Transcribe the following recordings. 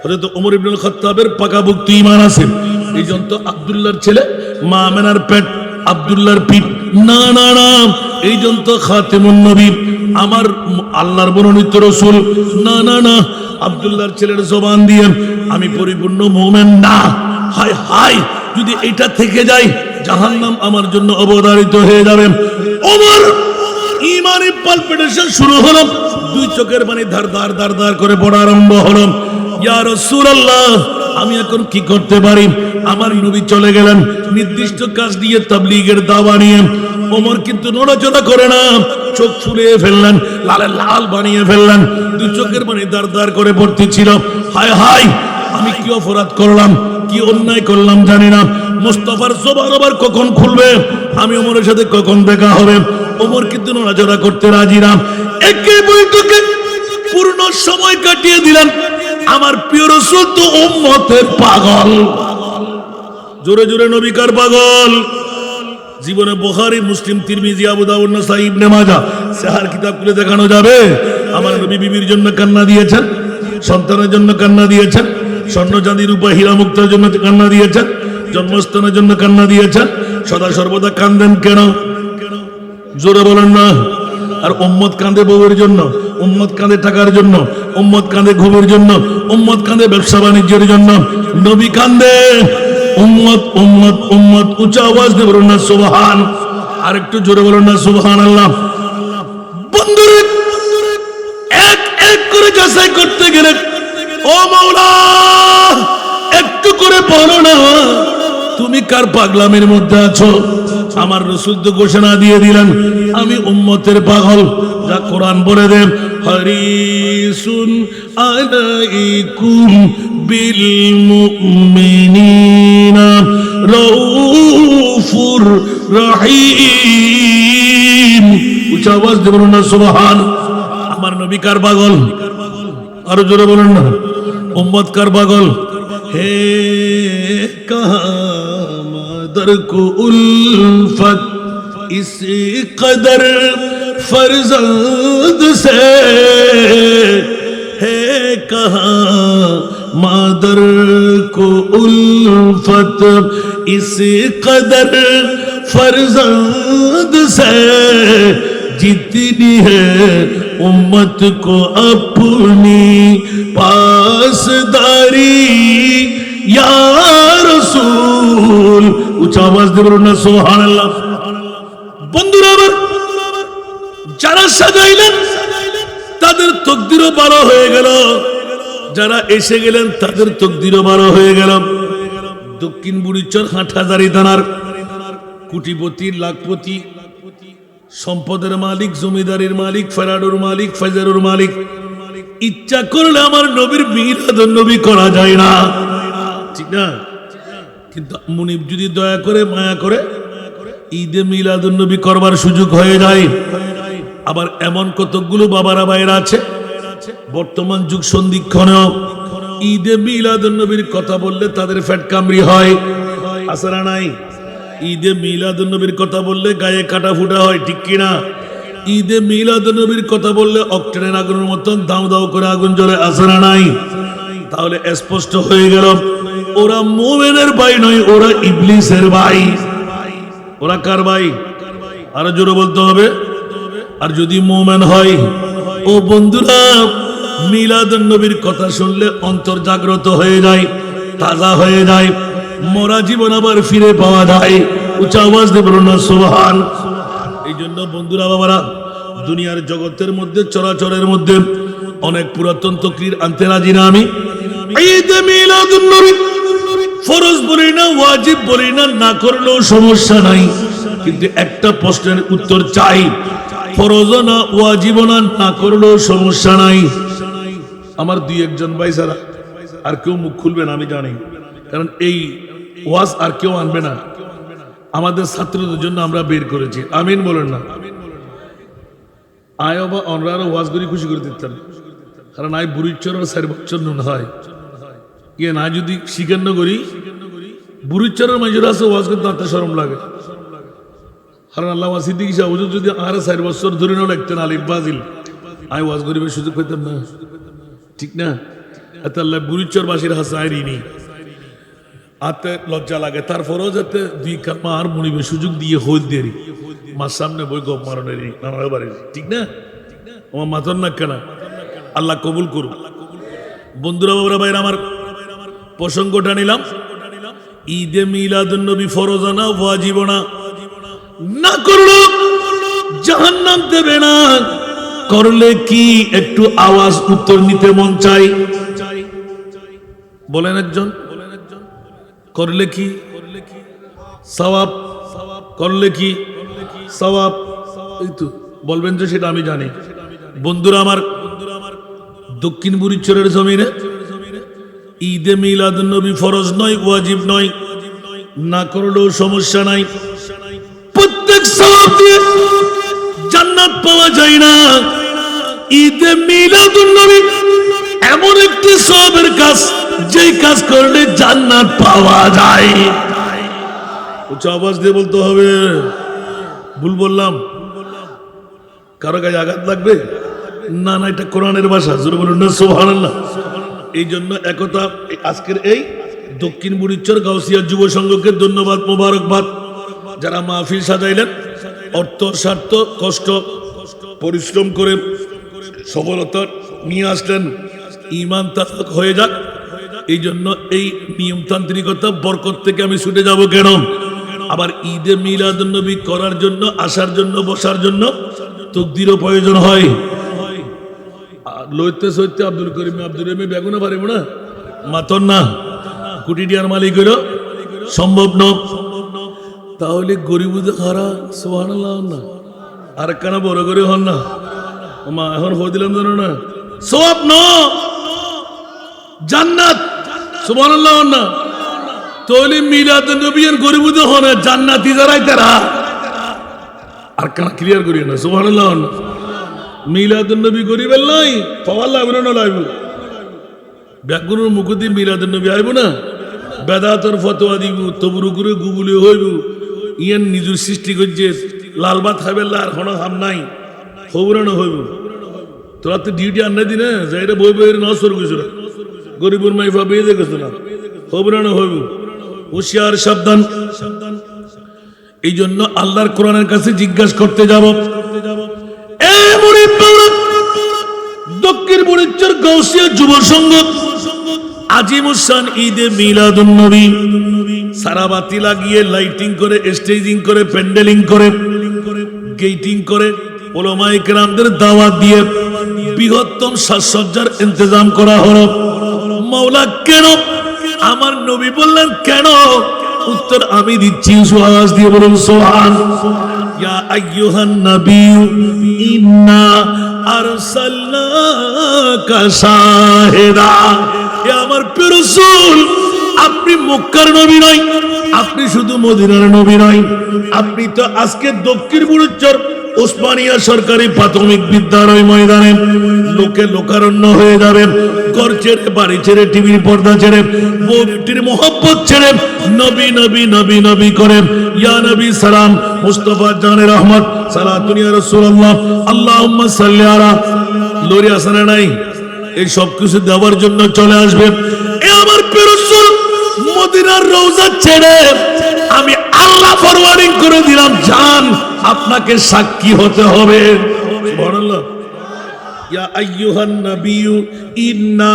হযরত ওমর ইবনুল খাত্তাবের পাকাপোক্ত ঈমান আছে। এইজন্য তো আব্দুল্লাহর ছেলে মা আমেনার পেট, আব্দুল্লাহর পিঠ, না না না, এইজন্য তো খাতেমুন নবী, আমার আল্লাহর মনোনীত রাসূল, না না না, আব্দুল্লাহর ছেলের জবান দিয়ে আমি পরিপূর্ণ মুমিন না। হায় হায়, যদি এটা থেকে যায় জাহান্নাম আমার জন্য অবধারিত হয়ে যাবে। ওমর ঈমানি পালপিটেশন শুরু হলো, দুই চোখের পানি ধার ধার ধার ধার করে পড়া আরম্ভ হলো। ইয়া রাসূলুল্লাহ, আমি এখন কি করতে পারি? আমার নবী চলে গেলেন নির্দিষ্ট কাজ দিয়ে, তাবলীগের দাওয়া নিয়ে। ওমর কিন্তু নড়াচড়া করে না, চোখ ফুলিয়ে ফেললেন, লালে লাল বানিয়ে ফেললেন, দুই চোখের পানি ধার ধার করে পড়তেছিল। হায় হায়, আমি কি অপরাধ করলাম, কি অন্যায় করলাম জানি না। মুস্তাফার জবান আবার কখন খুলবে, আমি ওমরের সাথে কখন দেখা হবে? ওমর কিন্তু নড়াচড়া করতে রাজি না। একে বৈঠকে পূর্ণ সময় কাটিয়ে দিলেন। আমার প্রিয় রাসূল তো উম্মতের পাগল, জোরে জোরে নবী কার পাগল? জীবনে বুখারী, মুসলিম, তিরমিজি, আবু দাউদ, নাসাঈ, ইবনে মাজাহ সাহার কিতাব খুলে দেখানো যাবে। আমার নবী বিবির জন্য কান্না দিয়েছেন, সন্তানের জন্য কান্না দিয়েছেন, স্বর্ণ চাঁদি রূপা হীরা মুক্তার জন্য কান্না দিয়েছেন, জন্মস্থানের জন্য কান্না দিয়েছেন। সদা সর্বদা কান্দেন কেন? জোরে বলেন না। আর উম্মত কাঁদে বউয়ের জন্য, উম্মত কাঁদে টাকার জন্য, উম্মত কাঁদে ঘুমের জন্য, উম্মত কাঁদে ব্যবসা বাণিজ্যের জন্য। নবী কাঁদে উম্মত উম্মত উম্মত। উঁচা আওয়াজ দিয়ে বলুন না সুবহান। আর একটু জোরে বলুন না সুবহানাল্লাহ। বন্ধুরা, এক এক করে যাচাই করতে গেলে, ও মাওলা একটু করে বলো না তুমি কার পাগলামের মধ্যে আছো? আমার রাসূল তো ঘোষণা দিয়ে দিলেন, আমি উম্মতের পাগল। যা কোরআন বলে দেন, হারিসুন আলাইকুম বিল মুমিনিনা রাউফুর রহিম। উচ্চ আওয়াজ দিয়ে বলুন না সুবহান। আমার নবী কার পাগল? আরো জোরে বলুন না। উম্মত কার পাগল? হে কামাদর কো উলফত ইস কদর फर्जंद से है कहा मादर को उल्फत इस कदर फर्जंद से जितनी है उम्मत को अपनी पासदारी या रसूल। उच्च आवाज दे बोलो ना सुबहानाल्लाह। बंधुरा যারা সাজাইলেন তাদের তকদিরও বড় হয়ে গেল, যারা এসে গেলেন তাদের তকদিরও বড় হয়ে গেল। দক্ষিণ বুড়িচর হাটহাজারী থানার কোটিপতি, লাখপতি, সম্পদের মালিক, জমিদারির মালিক, ফেরাডুর মালিক, ফেজারুর মালিক, ইচ্ছা করলে আমার নবীর মিলাদুন নবী করা যায় না, ঠিক না? কিন্তু মুনিব যদি দয়া করে মায়া করে ঈদে মিলাদুন নবী করবার সুযোগ হয়ে যায়। আবার এমন কতগুলো বাবারা ভাইরা আছে বর্তমান যুগ সন্ধিক্ষণেও ঈদে মিলাদুন নবীর কথা বললে তাদের ফ্যাট কামড়ি হয়, আছে না নাই? ঈদে মিলাদুন নবীর কথা বললে গায়ে কাটা ফুটা হয়, ঠিক কিনা? ঈদে মিলাদুন নবীর কথা বললে অক্টেনের আগুনের মতন দাও দাও করে আগুন জ্বলে, আছে না নাই? তাহলে স্পষ্ট হয়ে গেল ওরা মুমিনের ভাই নয়, ওরা ইবলিসের ভাই। ওরা কার ভাই? আরো জোরে বলতে হবে। আর যদি মুমিন হয়, ও বন্ধুরা, মিলাদুন নবীর কথা শুনলে অন্তর জাগ্রত হয়ে যায়, তাজা হয়ে যায়, মরা জীবন আবার ফিরে পাওয়া যায়। উচ্চ আওয়াজ দিয়ে বলুন না সুবহান। এই জন্য বন্ধুরা বাবারা, দুনিয়ার জগতের মধ্যে, চরাচরের মধ্যে অনেক পুরাতন তকরির আনতে রাজি না আমি। ঈদে মিলাদুন নবী ফরজ বলি না, ওয়াজিব বলি না, না করলেও সমস্যা নাই, কিন্তু একটা প্রশ্নের উত্তর চাই। ফরজ না, ওয়াজিব না, না করলেও সমস্যা নাই। আমার দুই একজন ভাই ছাড়া আর কেউ মুখ খুলবে না আমি জানি, কারণ এই ওয়াজ আর কেউ আনবে না। আমাদের ছাত্রদের জন্য আমরা বের করেছি। আমিন বলেন না। আয় বা অনরারও ওয়াজ করি খুশি করে দিতেন, কারণ আয় বুড়ির আর 4 বছর নুন হয় ইয়ে না, যদি স্বীকার করি বুড়ির মেজর আছে ওয়াজ করতে আত্মা শরম লাগে। কারণ আল্লাহ সিদ্দিক সাহেব হুজুর যদি আর 4 বছর ধরে নাও লিখতেন আলিফ বাজিল, আয় ওয়াজ করিবার সুযোগ পেতাম না, ঠিক না? আল্লাহ বুড়িচরবাসীর হাসায়নি আতে লজ্জা লাগে, তারপরেও যাতে দুই কামা আর মনিবের সুযোগ দিয়ে হইল দেরি মার সামনে বই গপ মারণের নানা বাড়ি, ঠিক না? আমার মাথর না কেনা, আল্লাহ কবুল করুন। বন্ধুরা বাবরা ভাইরা আমার, প্রসঙ্গটা নিলাম ঈদে মিলাদুন নবী ফরজ না ওয়াজিব না? না করলো জাহান্নাম দেবে না, করলে কি একটু আওয়াজ উত্তর নিতে মন চাই? বলেন একজন, করলে কি সওয়াব, করলে কি সওয়াব? এই তো বলবেন যে সেটা আমি জানি। বন্ধুরা আমার, দক্ষিণ বুড়িচরের জমিনে ঈদে মিলাদুন নবী ফরজ নয়, ওয়াজিব নয়, না করলেও সমস্যা নাই। প্রত্যেক সওয়াব দিয়ে জান্নাত পাওয়া যায় না। ঈদে মিলাদুন নবী এমন একটি সওয়াবের কাজ, যেই কাজ করলে জান্নাত পাওয়া যায়। উচ্চ আওয়াজ দিয়ে বলতে হবে। ভুল বললাম? কারো গায়ে আঘাত লাগবে না? না, এটা কোরআনের ভাষা, জোরে বলুন না সুবহানাল্লাহ। এই জন্য একতা আজকের এই দক্ষিণ বুড়িচর গাউসিয়া যুব সংঘকে ধন্যবাদ, মোবারকবাদ। যারা মাহফিল সাজাইলেন, অর্থ স্বার্থ কষ্ট পরিশ্রম করে সফলতা নিয়ে আসলেন, ঈমান তাসাক হয়ে যাক। এই জন্য এই নিয়মতান্ত্রিকতা বরকত থেকে আমি ছুটে যাব কেন? আবার ঈদে মিলাদুন নবী করার জন্য, আসার জন্য, বসার জন্য তাকদীরও প্রয়োজন হয়। লইতে সইতে আব্দুল করিম আব্দুল রহিম বেগুনে পারিব না, মাতন না, কোটি টিয়ার মালিক হইল সম্ভব ন। তাহলে গরিবুদে খারা সুবহানাল্লাহ না, আর কানা বড় করে হন না মা, এখন হয়ে দিলাম জানো না, সওয়াব ন জান্নাত, সুবহানাল্লাহ না। তাহলে মিলাদুন নবী এর গরিবুদে হন জান্নাতি যারাই তারা, আর কানা ক্লিয়ার করি না, সুবহানাল্লাহ না। মিলাদুন নবী গরিবের নাই, পাওয়ার লাগবে না, লাগবে ব্যাগুনের মুখদি মিলাদুন নবী আইব না, বেদাতর ফতোয়া দিব, তবরু করে গুগলি হইব। ইয়ান নিজের সৃষ্টি করছে, লাল ভাত খাইবে আর কোনো হাম নাই, খবরানো হইব। তোরা তো ডিউটি আন্না দিনে যাইটা বই বই নসর গেছিল, গরিবের মাইফা বেয়ে দেখেছিল না, খবরানো হইব। হুঁশিয়ার সাবধান। এই জন্য আল্লাহর কোরআনের কাছে জিজ্ঞাসা করতে যাব। দক্ষিণ বুড়িচর গাউসিয়া যুব সংঘ আজিমুসান ঈদে মিলাদুন নবী সারা বাতি লাগিয়ে, লাইটিং করে, স্টেজিং করে, প্যান্ডেলিং করে, গেটিং করে, ওলামায়ে কেরামদের দাওয়াত দিয়ে বৃহত্তম সাজসজ্জার ইন্তজাম করা হলো। মাওলা কেন? আমার নবী বললেন কেন? উত্তর আমি দিচ্ছি, আওয়াজ দিয়ে বলুন সুবহান। ইয়া আইয়ুহান নাবিয়্যু ইন্না আরসালনাকা শাহিদা। হে আমার প্রিয় রাসূল, আপনি মক্কার নবী নয়, আপনি শুধু মদিনার নবী নয়, আপনি তো আজকে দক্ষিণ বুড়িচর ওসমানিয়া সরকারি প্রাথমিক বিদ্যালয় ময়দানে লোকে লোকারণ্য হয়ে যাবে, ঘর ছেড়ে, বাড়ি ছেড়ে, টিভির পর্দা ছেড়ে, বউটির মোহব্বত ছেড়ে নবী নবী নবী নবী করে, ইয়া নবী সালাম, মুস্তাফা জানে রহমত, সালাতুন ইয়া রাসূলুল্লাহ, আল্লাহুম্মা সাল্লি আলা, লোরি আসনা নাই, এই সব কিছু দেওয়ার জন্য চলে আসবে। এ আমার প্রিয় রাসূল, মদিনার রওজা ছেড়ে আমি আল্লাহ ফরওয়ার্ডিং করে দিলাম, জান আপনাকে সাক্ষী হতে হবে। সুবহানাল্লাহ। ইয়া আইয়ুহান নাবিয়্যু ইন্না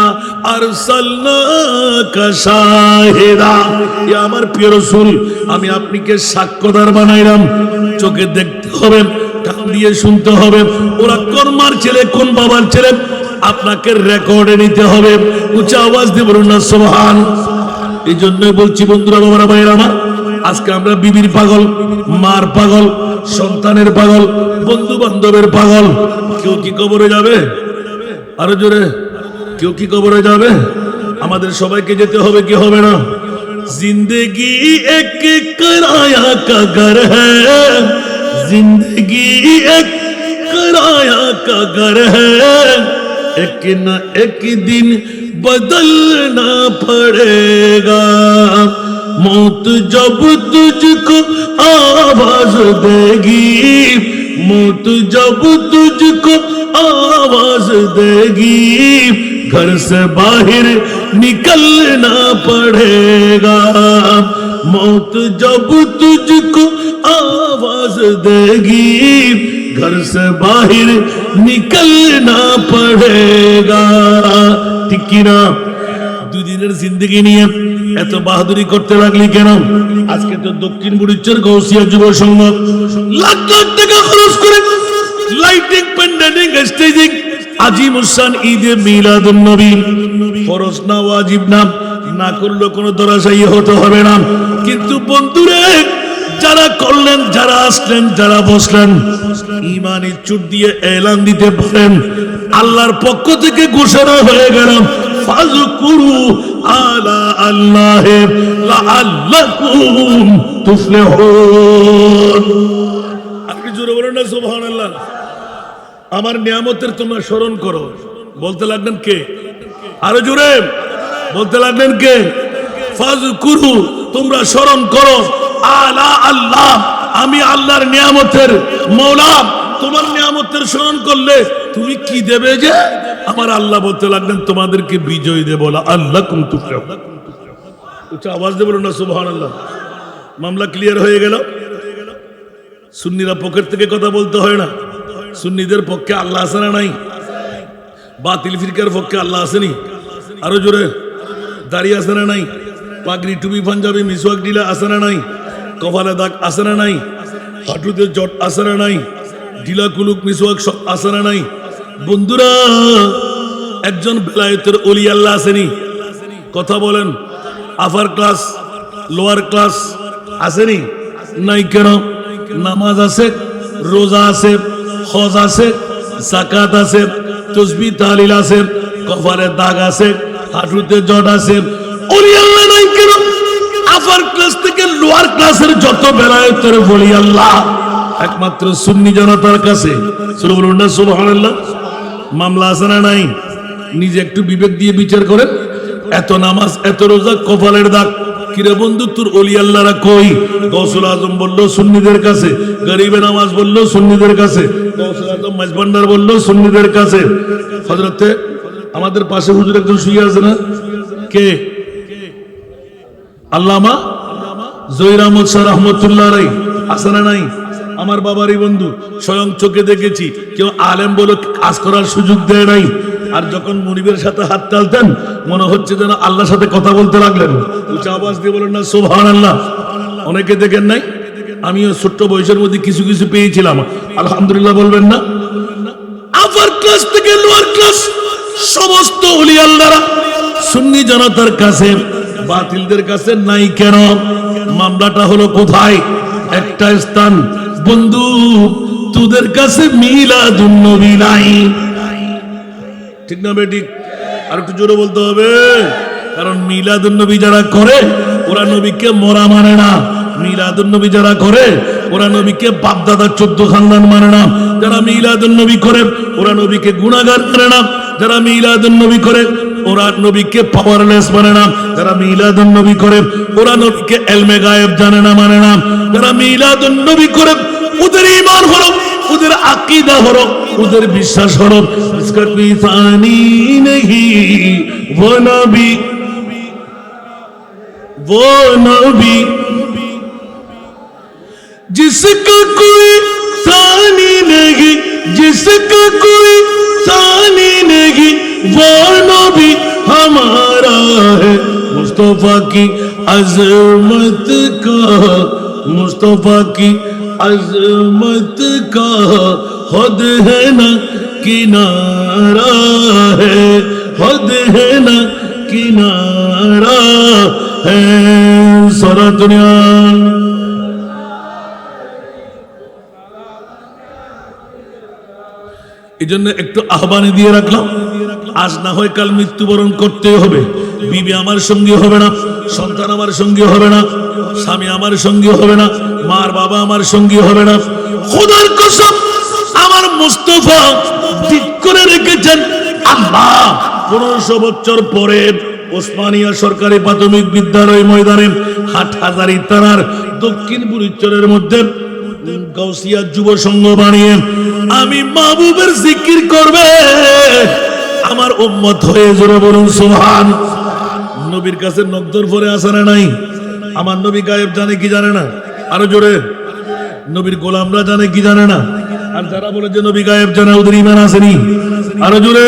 আরসালনাকা শাহিদা। ইয়া আমার প্রিয় রাসূল, আমি আপনাকে সাক্ষ্যদার বানাইলাম। চোখে দেখতে হবে, কান দিয়ে শুনতে হবে, ওরা কোন মার ছেলে, কোন বাবার ছেলে, আপনাকে রেকর্ডে নিতে হবে। উচ্চ আওয়াজ দিয়ে বলুন না সুবহান। এই জন্যই বলছি বন্ধুরা, বাবারা, ভাইরা আমার, আজকে আমরা বিবির পাগল, মার পাগল, সন্তানের পাগল, বন্ধু বান্ধবের পাগল। কেউ কি কবরে যাবে? আরো জোরে, কেউ কি কবরে যাবে? আমাদের সবাইকে যেতে হবে কি হবে না? জিন্দগি এক কিরায়া কা ঘর হ্যায়, জিন্দগি এক কিরায়া কা ঘর হ্যায়, এক না এক দিন बदलना पड़ेगा, मौत जब तुझको आवाज देगी, मौत जब तुझको आवाज देगी, घर से बाहर निकलना पड़ेगा मौत जब तुझको आवाज देगी घर से बाहर निकलना पड़ेगा ঠিক কি না দুই দিনের জিন্দেগি নিয়ে এত বাহাদুরি করতে লাগলি কেন আজকে তো দক্ষিণ বুড়িচর গৌসিয়া যুব সংঘ লাখ লাখ টাকা খরচ করে লাইটিং প্যান্ডেলিং স্টেজিং আজিম উসান ঈদে মিলাদুন নবী ফরজ না ওয়াজিব না না করলে কোনো দরাশাই হতে হবে না কিন্তু বন্ধুরে যারা করলেন যারা আসলেন যারা বসলেন ঈমানের চুট দিয়ে এলান দিতে পারেন আল্লাহর পক্ষ থেকে ঘোষণা হয়ে গেল ফাযকুরু আলা আল্লাহ লাআল্লাকুম তুফলিহুন আপনি জোরে বলেন না সুবহানাল্লাহ আমার নিয়ামতের তোমরা স্মরণ করো বলতে লাগলেন কে আরো জোরে বলতে লাগলেন কে ফাযকুরু তোমরা স্মরণ করো আলা আল্লাহ আমি আল্লাহর নিয়ামতের মওলা তোমার নিয়ামতের স্মরণ করলে তুমি কি দেবে যে আমার আল্লাহ বলতে লাগলেন তোমাদেরকে বিজয় দেব আল্লাকুম তুফলিহুন উচ্চ আওয়াজ দিয়ে বলুন না সুবহানাল্লাহ মামলা ক্লিয়ার হয়ে গেল সুন্নিরা পকেট থেকে কথা বলতে হয় না সুন্নিদের পক্ষে আল্লাহ আছে না নাই বাতিল ফিরকার পক্ষে আল্লাহ আসেনি আরো জোরে দাড়ি আছে না নাই পাগড়ি টুপি পাঞ্জাবি মিসওয়াক ডিলা আছে না নাই কপালে দাগ আছে না নাই হাঁটুতে জট আছে না নাই ডিলা কুলুক মিসওয়াক সব আছে না নাই বন্ধুরা একজন বেলায়েতের ওলি আল্লাহ আসেনি কথা বলেন আপার ক্লাস লোয়ার ক্লাস আসেনি নাই কেন নামাজ আছে রোজা আছে হজ আছে যাকাত আছে তাসবিহ তাহলিল আছে কপালে দাগ আছে হাঁটুতে জট আছে ওলি আল্লাহ নাই কেন আপার ক্লাস থেকে লোয়ার ক্লাসের যত বেলায়েতের ওলি আল্লাহ একমাত্র সুন্নি জনতার কাছে সুবহানাল্লাহ মামলা আছে না নাই নিজে একটু বিবেক দিয়ে বিচার করেন এত নামাজ এত রোজা কপালের দাগ কিরে বন্ধু তোর ওলি আল্লাহরা কই গৌসুল আজম বললো সুন্নিদের কাছে গরিবে নামাজ বললো সুন্নিদের কাছে গৌসুল আজম মাঝভান্ডার বললো সুন্নিদের কাছে হযরতে আমাদের পাশে হুজুর একজন শুয়ে আছে না কে আল্লামা জহির আহমদ শাহ রাহমাতুল্লাহ আলাইহি আছে না নাই আমার বাবারই বন্ধু স্বয়ং চোখে দেখেছি কেউ আলেম বলে কাজ করার সুযোগ দেয় নাই আর যখন মুনিবের সাথে হাত টালতেন মনে হচ্ছে যেন আল্লাহর সাথে কথা বলতে লাগলেন উচ্চ আওয়াজ দিয়ে বলেন না সুবহানাল্লাহ অনেকে দেখেন নাই আমিও ছোট্ট বয়সের মধ্যে কিছু কিছু পেয়েছিলাম আলহামদুলিল্লাহ বলবেন না আপার ক্লাস থেকে লোয়ার ক্লাস সমস্ত ওলি আল্লাহরা সুন্নি জনতার কাছে বাতিলদের কাছে নাই কেন মামলাটা হলো কোথায় একটা স্থান বন্ধু তোদের কাছে মিলাদুন নবী নাই ঠিক না বেটি আর একটু জোরে বলতে হবে কারণ মিলাদুন নবী যারা করে ওরা নবীকে মরা মানে না মিলাদুন নবী যারা করে ওরা নবীকে বাপ দাদা 14 খানদান মানে না যারা মিলাদুন নবী করে ওরা নবীকে গুনাহগার মানে না যারা মিলাদুন নবী করে ওরা নবীকে পাওয়ারলেস মানে না যারা মিলাদুন নবী করে ওরা নবীকে ইলমে গায়েব জানে না মানে না যারা মিলাদুন নবী করে ওদের ঈমান হলো ওদের আকীদা হলো ওদের বিশ্বাস হলো इसका कोई सानी नहीं वो नबी जिसका कोई सानी नहीं जिसका कोई सानी नहीं वो नबी हमारा है मुस्तफा की अजमत का मुस्तफा की अजमत का खुद है ना किनारा है खुद है ना किनारा है सारा दुनिया এজন্য একটু আহ্বানে দিয়ে রাখলাম আজ না হয় কাল মৃত্যুবরণ করতে হবে বিবি আমার সঙ্গে হবে না সন্তান আমার সঙ্গে হবে না স্বামী আমার সঙ্গে হবে না মার বাবা আমার সঙ্গে হবে না খোদার কসম আমার মুস্তাফা ঠিক করে রেখেছেন আল্লাহ 1500 বছর পরে ওসমানিয়া সরকারি প্রাথমিক বিদ্যালয় ময়দানে হাটহাজারী থানার দক্ষিণ বুড়িচরের মধ্যে গাউসিয়া যুব সংঘ বানিয়ে আমি মাহবুবের জিকির করবে আমার উম্মত হয়ে জোরে বলুন সুবহান। নবীর কাছে নগদর পরে আসে না নাই? আমার নবী গায়েব জানে কি জানে না? আরো জোরে। নবীর গোলামরা জানে কি জানে না? আর যারা বলে যে নবী গায়েব জানে ওদের ঈমান আসেনি? আরো জোরে।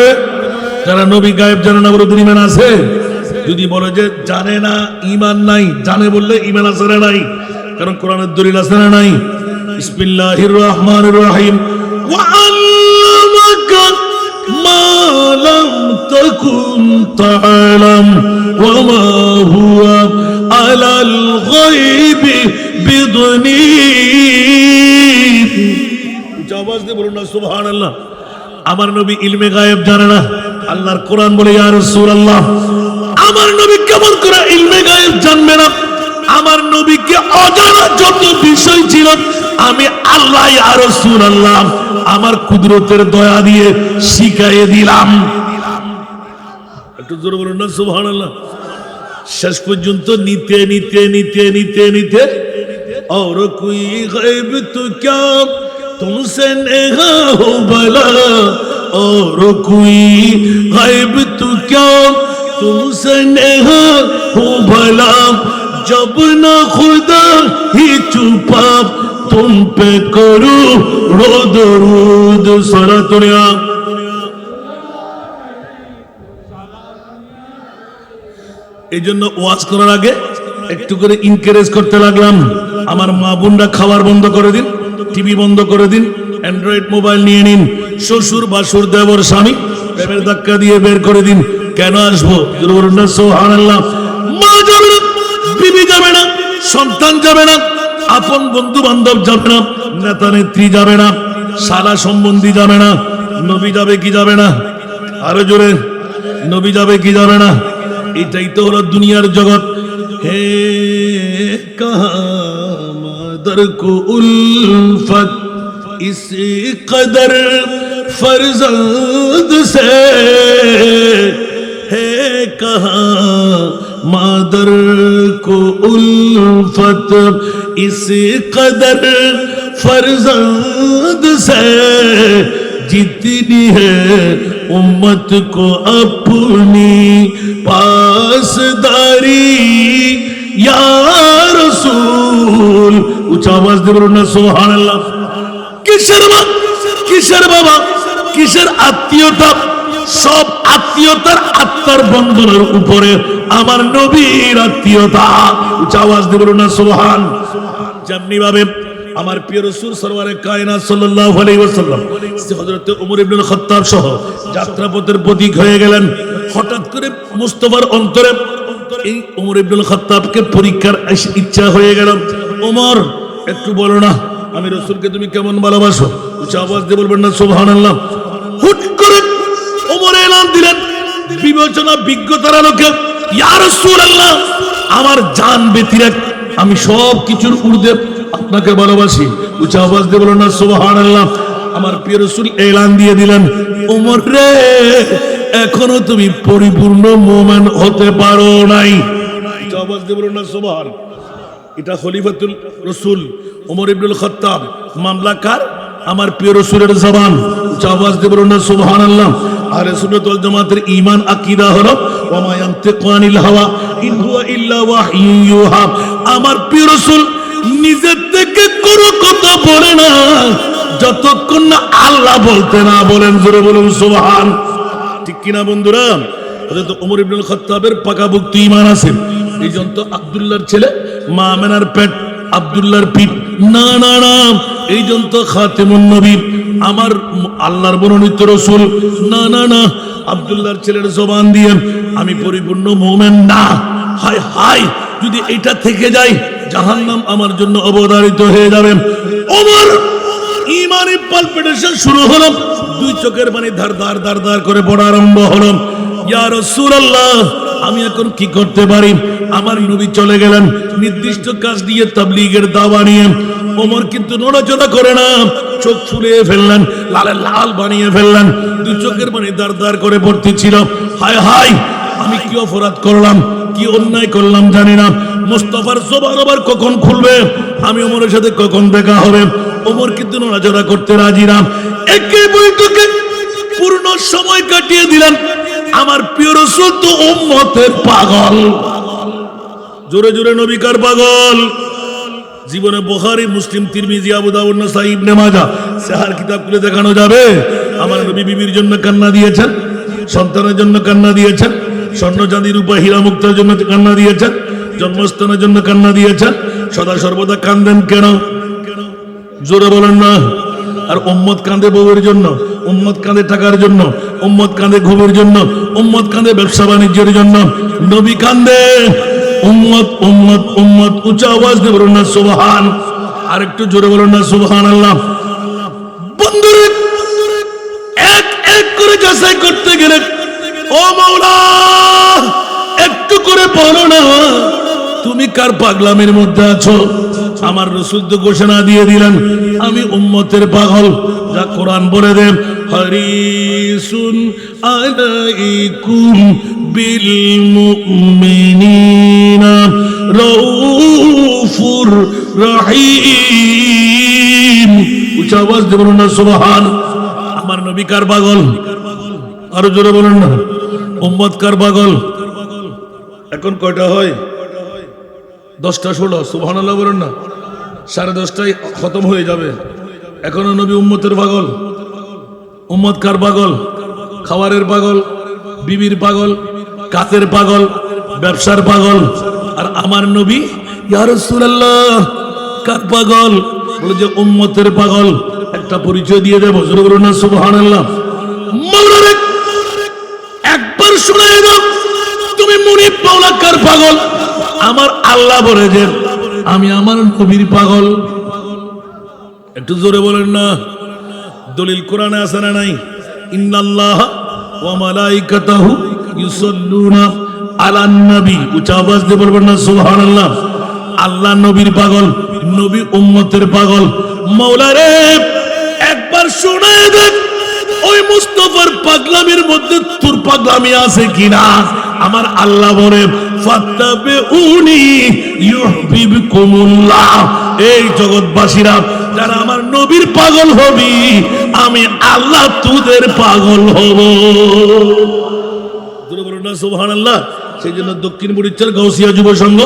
যারা নবী গায়েব জানে না ওদের ঈমান আছে? যদি বলে যে জানে না ঈমান নাই, জানে বললে ঈমান আছে না নাই? কারণ কোরআনের দলিল আছে না নাই? বিসমিল্লাহির রহমানির রহিম। ওয়া আল্লামাকা মা লাম তাকুন তা'লাম ওয়া মা হুয়া আলাল গায়বি বিদনীন। আওয়াজ দিয়ে বলুন না সুবহানাল্লাহ। আমার নবী ইলমে গায়েব জানে না। আল্লাহর কোরআন বলে ইয়া রাসূলুল্লাহ, আমার নবী কেমন করে ইলমে গায়েব জানবে না? আমার নবীকে অজানা যত বিষয় ছিল আমি আল্লাহ ইয়া রাসূলুল্লাহ আমার কুদরতের দয়া দিয়ে শিখাইয়ে দিলাম। একটু জোরে বলুন না সুবহানাল্লাহ। শেষ পর্যন্ত নিতে নিতে নিতে নিতে নিতে और कोई गैब तो क्या तुमसे नेहा हो भला, और कोई गैब तो क्या तुमसे नेहा हो भला, जब ना खुदा ही छुपा तुम पे करो रो दरूद सलातुनिया। এই জন্য ওয়াজ করার আগে একটু করে ইনকারেজ করতে লাগলাম, আমার মা বোনরা খাবার বন্ধ করে দিন, টিভি বন্ধ করে দিন, অ্যান্ড্রয়েড মোবাইল নিয়ে নিন, শ্বশুর বাসুর দেবর স্বামী প্রেমের ধাক্কা দিয়ে বের করে দিন। কেন আসবো? সুবহানাল্লাহ। মা যাবে না, বিবি যাবে না, সন্তান যাবে না, আপন বন্ধু বান্ধব যাবে না, নেতা নেত্রী যাবে না, শালা সম্বন্ধী যাবে না, নবী যাবে কি যাবে না? আরো জোরে, নবী যাবে কি যাবে না? এটাই তো হলো দুনিয়ার জগৎ। হে কামাদর কো উলফত ইস কদর ফরজন্দ সে, হে কামাদর কো উলফত ইস কদর फर्जंद से, जितनी है उम्मत को अपनी पासदारी या रसूल। उच्च आवाज दे बोलो ना सुबहानाल्लाह। কিসের বাবা, কিসের আত্মীয়তা? সব আত্মীয়তার আত্মার বন্ধনের উপরে আমার নবীর আত্মীয়তা। উচ্চ আওয়াজ দিয়ে বলুন না সুবহান। যেমনি ভাবে আমার প্রিয় রাসূল সরওয়ারে কায়নাত সাল্লাল্লাহু আলাইহি ওয়াসাল্লাম হযরত ওমর ইবনুল খাত্তাব সহ যাত্রাপথের প্রতীক হয়ে গেলেন। হঠাৎ করে মুস্তাফার অন্তরে এই ওমর ইবনুল খাত্তাবকে পরীক্ষার ইচ্ছা হয়ে গেল। ওমর, একটু বলো না আমি রাসূলকে তুমি কেমন ভালোবাসো? উচ্চ আওয়াজ দিয়ে বলবেন না সুবহানাল্লাহ। হুট করে ওমর এলান দিলেন বিবেচনা বিজ্ঞতার আলোকে, ইয়া রাসূলুল্লাহ, আমার জান ব্যতিরেক আমি সব কিছুর ঊর্ধ্বে আপনাকে ভালোবাসি। উচ্চ আওয়াজ দিয়ে বলুন না সুবহানাল্লাহ। আমার প্রিয় রাসূল এলান দিয়ে দিলেন, ওমর রে, এখনো তুমি পরিপূর্ণ মুমিন হতে পারো নাই। উচ্চ আওয়াজ দিয়ে বলুন না সুবহান। এটা খলিফাতুল রাসূল ওমর ইবনুল খাত্তাব, মামলা কার? আমার প্রিয় রাসূলের জবান। উচ্চ আওয়াজ দিয়ে বলুন না সুবহানাল্লাহ। আহলে সুন্নাত ওয়াল জামাতের ঈমান আকীদা হলো ওয়া মা ইয়ানতিকু আনিল হাওয়া ইন হুয়া ইল্লা ওয়াহয়ু ইউহা। আমার প্রিয় রাসূল নিজের থেকে কোনো কথা বলে না যতক্ষণ না আল্লাহ বলতে না বলেন। জোরে বলুন সুবহান। ঠিক কিনা বন্ধুরা? হযরত ওমর ইবনুল খাত্তাবের পাকাপোক্ত ঈমান আছে। এই জন্য তো আব্দুল্লাহর ছেলে মা আমেনার পেট, আব্দুল্লাহর পিঠ। না না না, এই জন্য তো খাতেমুন নবী আমার আল্লাহর মনোনীত রাসূল। না না না, আব্দুল্লাহর ছেলের জবান দিয়ে আমি পরিপূর্ণ মুমিন না। হায় হায়, যদি এটা থেকে যায় জাহান্নাম আমার জন্য অবধারিত হয়ে যাবে। ওমর ঈমানের পালপিটেশন শুরু হলো, দুই চোখের পানি ধার ধার ধার ধার করে পড়া আরম্ভ হলো। ইয়া রাসূলুল্লাহ, আমি এখন কি করতে পারি? আমার নবী চলে গেলেন নির্দিষ্ট কাজ দিয়ে, তাবলীগের দাওয়া নিয়ে। ওমর কিন্তু নড়াচড়া করে না, চোখ ফুলিয়ে ফেললেন, লালে লাল বানিয়ে ফেললেন, দুই চোখের পানি দার দার করে পড়তেছিল। হায় হায়, আমি কি অপরাধ করলাম, কি অন্যায় করলাম জানি না। মুস্তাফার জবান আবার কখন খুলবে, আমি ওমরের সাথে কখন দেখা হবে? ওমর কিন্তু নড়াচড়া করতে রাজি না। একে বৈঠকে পূর্ণ সময় কাটিয়ে দিলেন। আমার প্রিয় রাসূল তো উম্মতের পাগল। জোরে জোরে নবী কার পাগল? জীবনে বুখারী, মুসলিম, তিরমিজি, আবু দাউদ, নাসাই, ইবনে মাজাহ সাহার কিতাব খুলে দেখানো যাবে। আমার নবী বিবির জন্য কান্না দিয়েছেন, সন্তানের জন্য কান্না দিয়েছেন, স্বর্ণ চাঁদি রূপা হীরা মুক্তার জন্য কান্না দিয়েছেন, জন্মস্থানের জন্য কান্না দিয়েছেন। সদা সর্বদা কান্দেন কেন? জোরে বলেন না। আর উম্মত কাঁদে বউয়ের জন্য, উম্মত কাঁদে টাকার জন্য, উম্মত কাঁদে ঘুমের জন্য, উম্মত কাঁদে ব্যবসা বাণিজ্যের জন্য। নবী কান্দে উম্মত উম্মত উম্মত। উচ্চ আওয়াজ দিয়ে বলুন না সুবহান। আর একটু জোরে বলুন না সুবহানাল্লাহ। বন্ধুরা, এক এক করে যাচাই করতে গেলে ও মাওলা একটু করে বলো না তুমি কার পাগলামের মধ্যে আছো। আমার রাসূল তো ঘোষণা দিয়ে দিলেন আমি উম্মতের পাগল। যা কোরআন বলে দেন, হারিসুন আলাইকুম বিল মুমিনিনা রাউফুর রহিম। উচ্চ আওয়াজ দিয়ে বলুন না সুবহান। আমার নবী কার পাগল? আরো জোরে বলুন না। উম্মত কার পাগল? এখন কয়টা হয়? 10:16। সুবহানাল্লাহ বলুন না। 10:30টায় খতম হয়ে যাবে। এখনো নবী উম্মতের পাগল। উম্মত কার পাগল? খাবারের পাগল, বিবির পাগল, কাজের পাগল, ব্যবসার পাগল। আর আমার নবী ইয়া রাসূলুল্লাহ কার পাগল? বলে যে উম্মতের পাগল। একটা পরিচয় দিয়ে দেব, জোরে বলুন না সুবহানাল্লাহ। মাওলানা একবার শুনাই দাও তুমি মুনিব মাওলা কার পাগল? আমার আল্লাহ বলেছেন আমি আমার নবীর পাগল। একটু জোরে বলেন না। দলিল কোরআনে আছে না নাই? ইন্নাল্লাহা ওয়া মালাইকাতাহু ইউসাল্লুনা আলান নবী। উচ্চ আওয়াজ দিয়ে বলবেন না সুবহানাল্লাহ। আল্লাহ নবীর পাগল, নবী উম্মতের পাগল। মাওলা রে একবার শুনাই দেখ ওই মুস্তাফার পাগলামির মধ্যে তোর পাগলামি আছে কিনা। আমার আল্লাহ বলে ফাত্তাবিউনি ইউহিব্বুকুমুল্লাহ। এই জগৎবাসীরা যারা আমার নবীর পাগল হবি আমি আল্লাহ তোদের পাগল হব। বলুন না সুবহানাল্লাহ। সেই জন্য দক্ষিণ বুড়িচ্চার গাউসিয়া যুব সংঘ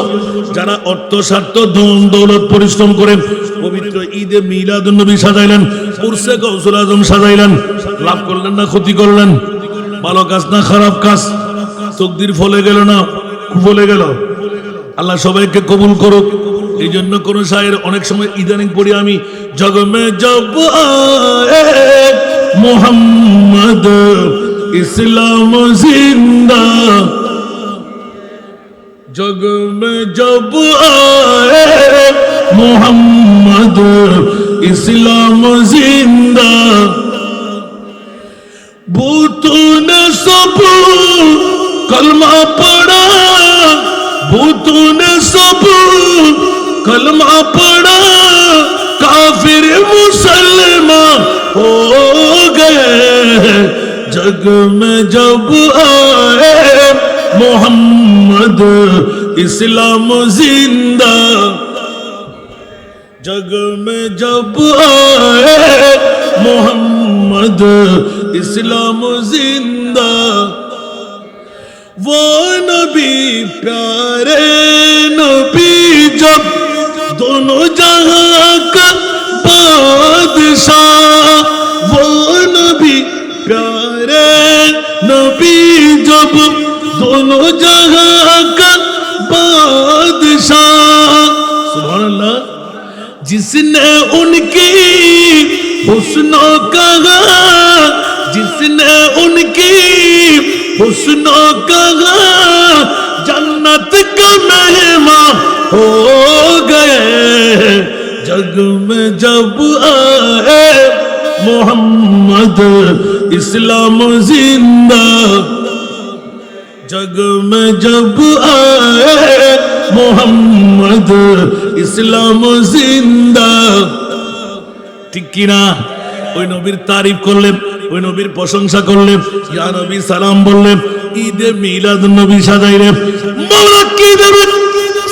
যারা অর্থ স্বার্থ ধন দৌলত পরিশ্রম করে পবিত্র ঈদে মিলাদুন নবী সাজাইলেন, উরসে গাউসুল আজম সাজাইলেন, লাভ করলেন না ক্ষতি করলেন? ভালো কাজ না খারাপ কাজ? তকদির ফলে গেল না ফলে গেল? আল্লাহ সবাইকে কবুল করুক। এই জন্য কোন শায়ের অনেক সময় ইদানিং পড়ি আমি, জগমে জব আয়ে মুহাম্মদ ইসলাম জিন্দা, जग में जब आए मोहम्मद इस्लाम जिंदा, भूतों ने सब कलमा पढ़ा, भूतों ने सब कलमा पढ़ा, काफिर मुसलमान हो गए। जग में जब आए मोहम्मद इस्लाम जिंदा, जग में जब आए मोहम्मद इस्लाम जिंदा, वो नबी प्यारे नबी जब दोनों जहां का बादशाह, वो नबी प्यारे नबी जब दोनों जहां का बादशाह। सुभान अल्लाह। जिसने उनकी हुस्नों का, जिसने उनकी हुस्नों का जन्नत का मेहमान हो गए। जग में जब आए मोहम्मद इस्लाम जिंदा, जग में जब आए मोहम्मद इस्लाम जिंदा। ঠিক কিনা? ওই নবীর তারিফ করলেন, ওই নবীর প্রশংসা করলেন, ইয়া নবী সালাম বললেন, ঈদে মিলাদ নবী সাজাইলেন। মাওলা কি দেবেন?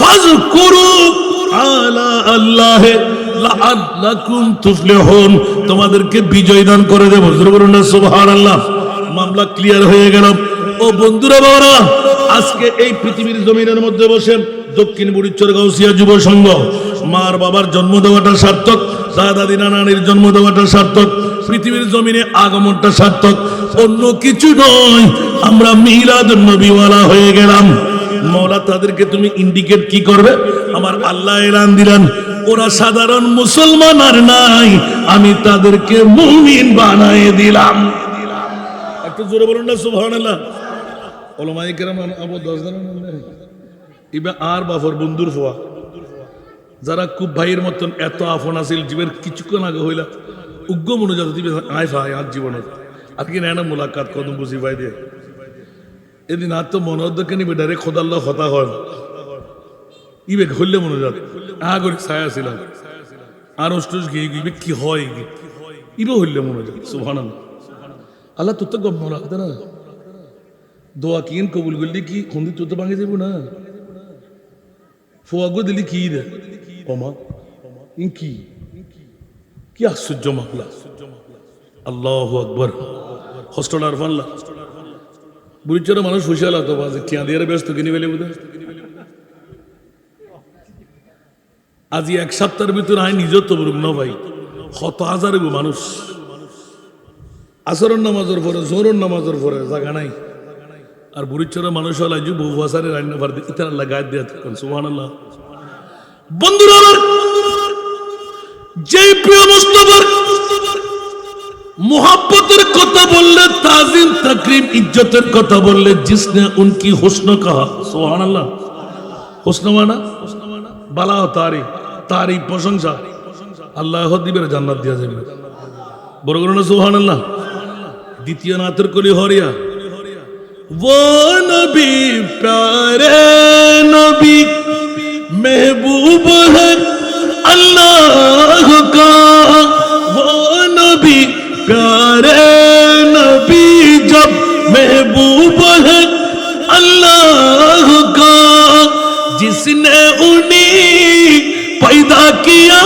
ফাজকুরু আলা আল্লাহ লাআল্লাকুম তুফলিহুন, তোমাদেরকে বিজয় দান করে দেব। জোরে বলুন না সুবহানাল্লাহ। মামলা ক্লিয়ার হয়ে গেল। ও বন্ধুরা বাবারা, আজকে এই পৃথিবীর জমিনের মধ্যে বসে দক্ষিণ বুড়িচর গাউসিয়া যুব সংঘ মার বাবার জন্ম দেওয়াটা সার্থক, দাদা দিনা নানির জন্ম দেওয়াটা সার্থক, পৃথিবীর জমিনে আগমনটা সার্থক, অন্য কিছু নয়। আমরা মিলাদুন নবীওয়ালা হয়ে গেলাম। মওলা তাদেরকে তুমি ইন্ডিকেট কি করবে? আমার আল্লাহ এলান দিলেন, ওরা সাধারণ মুসলমান আর নাই, আমি তাদেরকে মুমিন বানায় দিলাম। একটু জোরে বলুন না সুবহানাল্লাহ। ওলামায়ে কেরাম আবু 10 জন ইবা আর বাফর বন্ধুর ফোয়া যারা খুব ভাইয়ের মতন এত আফন আছিল, জীবের কিছুক্ষণ আগে হইলা উগ্র মনোজাত দিবে আয় ভাই আর জীবনে আর কি না মুলাকাত কদম বুঝি ভাই দিয়ে এদিন আর তো মনোদকে নিবে ডাইরেক্ট খোদাল্লাহ হতা হয় ইবে হইলে মনোজাত আগরে ছায়া ছিলাম আর অষ্টুষ গিয়ে গিয়ে কি হয় ইবে হইলে মনোজাত সুবহানাল্লাহ। আল্লাহ তোর তো গপ মনে হতে না দোয়া কিন কবুল করলি কি খুন্দি তোর তো ভাঙে যাবো না ফোয়াগো দিলি কি রে ওমা ইন কি আশ্চর্য মামলা। আল্লাহু আকবার। হস্টল আর ফানলা বুড়িচরে মানুষ হুশিয়াল হতো বাজে কিয়া দিয়ে ব্যস্ত কিনি বেলে বুঝে আজি এক সপ্তাহের ভিতরে আয় নিজের তো বলুক না ভাই কত হাজার মানুষ আসরের নামাজের পরে জোহরের নামাজের পরে জায়গা নাই আর বুড়িচরের মানুষ হল আজ বহু হাজারে রান্না ভার দিয়ে ইতার আল্লাহ গায়ে দিয়ে থাকেন সুবহানাল্লাহ। বন্ধুরা আমার যে প্রিয় মুস্তাফার मोहब्बतेर कथा बोलले ताजीम तकरीम इज्जतेर कथा बोलले जिसने उनकी हुस्न कहा सुभान अल्लाह। हुस्न माना बाला तारीफ प्रशंसा आल्लाह दिबे জান্নাত দিয়া যাবে বড় করে না সুবহান আল্লাহ। দ্বিতীয় নাতের কলি হরিয়া वो नबी प्यारे नबी महबूब है अल्लाह का वो नबी प्यारे नबी जब महबूब है अल्लाह का जिसने उन्हें पैदा किया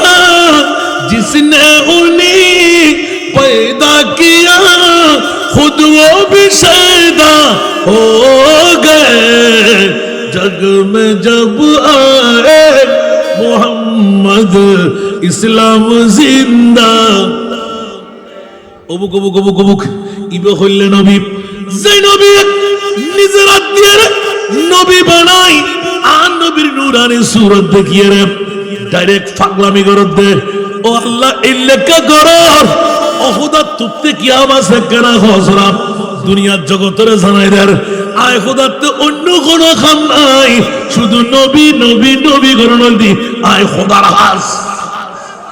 जिसने उन्हें पैदा किया खुद वो भी शैदा हो गए जग में जब आए मोहम्मद इस्लाम जिंदा অবুক অবুক অবুক অবুক ইবে হইলে নবী যে নবী নিজের হাত দিয়ে নবী বানাই আর নবীর নূরানি সুরত দেখিয়ে রে ডাইরেক্ট ফাগলামি করত দে ও আল্লাহ ইল্লাকা গরর অহুদা তুতে কি আওয়াজ কেনা হযরত দুনিয়ার জগতের জানাই দের আয় খোদাতে অন্য কোনো খাম নাই শুধু নবী নবী নবী করন দি আয় খোদার হাস